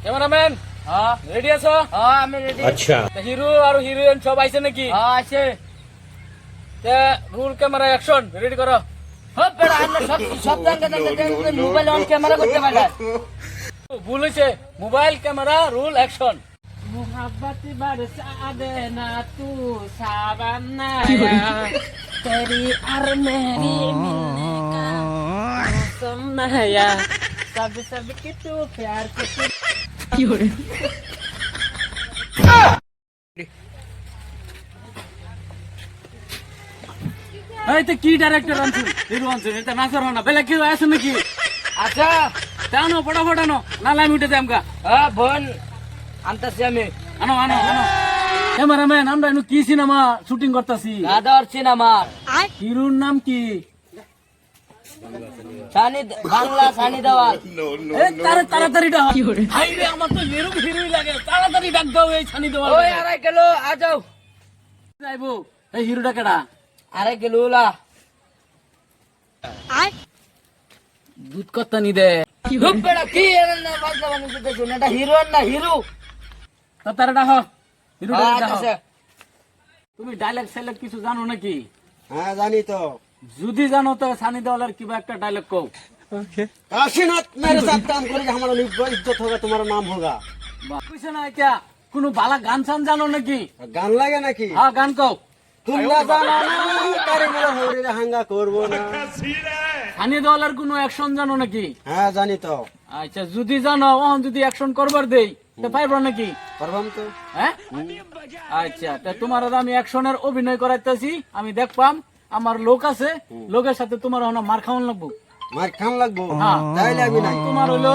Cameraman হ্যাঁ ready আছো? হ্যাঁ আমি রেডি। अच्छा হিরো আর হিরোইন সব আইছে নাকি? হ্যাঁ আছে। তে রুল ক্যামেরা অ্যাকশন রেডি করো। হ্যাঁ বেড়া আমরা সব সব জায়গাতে মোবাইল অন ক্যামেরা করতে পারলা। ভুল হয়েছে, মোবাইল ক্যামেরা রুল অ্যাকশন। मोहब्बत बरसा देना तू सावन तेरी और मेरी मिलने का मौसम नया सब सब के तू प्यार के এই তো কি ডাইরেক্টর আনছুন, হিরো আনছুন, এটা নাচর হনা বেলা কি আছে নাকি? আচ্ছা টানো ফটাফট আনো, নালা আমি উঠে যাম গা। হ্যাঁ বোন আনতাছি আমি। আনো আনো আনো। ক্যামেরাম্যান আমরা এনু কি সিনেমা শুটিং করতেছি? গাদর সিনেমা। হিরোর নাম কি? বাংলা সানি দেওয়াল। তাড়াতাড়ি ডাক। হাই রে আমার তো এরকম হিরোই লাগে, তাড়াতাড়ি ডাক দাও এই ছানি দেওয়াল। ওই আড়াই কিলো আ যাও। যাইবো এই হিরোটা কেডা? আড়াই কিলো লা দুধ কত্তা নি দে। ধুপ বেড়া কি এর না বাজা বানিয়ে দিতেছ না, এটা হিরো না হিরো। তাড়াতাড়ি ডাক হিরোটা ডাক। আচ্ছা তুমি ডায়লগ সাইলগ কিছু জানো নাকি? হ্যাঁ জানি তো। যদি জানো তো সানি দেওয়ালের কিবা একটা ডায়লগ কও। काशीनाथ मेरे साथ काम करेगा, हमारा इज्जत होगा, तुम्हारा नाम होगा। কইছে না এটা কোনো বালা গান সান জানো নাকি? গান লাগে নাকি? হ্যাঁ গান কও। তুমি না জানো না তারে মেরে হরিরে হাঙ্গা করব না। সানি দেওয়ালের কোনো অ্যাকশন জানো নাকি? হ্যাঁ জানি তো। আচ্ছা যদি জানো ওহন যদি অ্যাকশন করবার দেই তো পারবা নাকি? পারবাম তো। হ্যাঁ আচ্ছা তা তোমার আর আমি অ্যাকশনের অভিনয় করাইতেছি, আমি দেখপাম আমার লোক আছে, লোকের সাথে তোমার হলো মার খাওয়ান লাগবো। মার খাম লাগবো? হ্যাঁ। তাইলে আমি নাই। তোমার হলো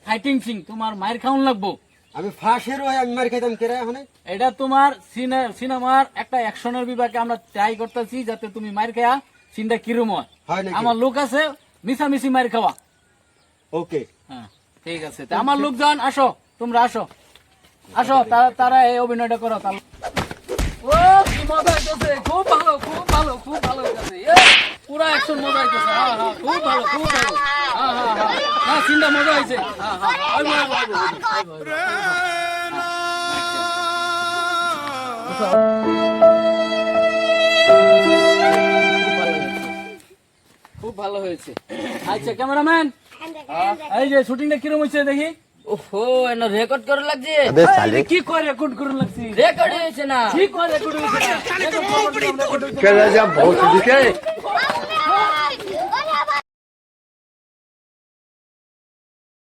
ফাইটিং সিং, তোমার মায়ের খাওয়ান লাগবো। আমি ফাঁসের হয়ে আমি মার খাইতাম কেরা এখন? এটা তোমার সিনেমার একটা অ্যাকশনের বিভাগে আমরা ট্রাই করতেছি যাতে তুমি মার খাওয়া সিনটা কিরম হয়। হয় নাকি? আমার লোক আছে মিশামিশি মার খাওয়া। ওকে হ্যাঁ ঠিক আছে, তা আমার লোকজন আসো, তোমরা আসো আসো, তারা এই অভিনয়টা করো। তাহলে ও কি মজা হইতেছে, খুব ভালো খুব ভালো খুব ভালো হইতেছে, পুরা অ্যাকশন মজা হইতেছে। হ্যাঁ হ্যাঁ খুব ভালো খুব ভালো। হ্যাঁ হ্যাঁ হ্যাঁ হ্যাঁ সিনটা মজা হয়েছে। হ্যাঁ হ্যাঁ আইবো, আইবো, আইবো, আইবো, আইবো, খুব ভালো হয়েছে। আচ্ছা ক্যামেরাম্যান এই যে শুটিংটা কিরম হয়েছে দেখি। ওহো এনে রেকর্ড করে লাগছে। এই কি করে রেকর্ড করুন লাগছি? রেকর্ড হয়েছে না। কি করে রেকর্ড হয়েছে? क्या बहुत दिखे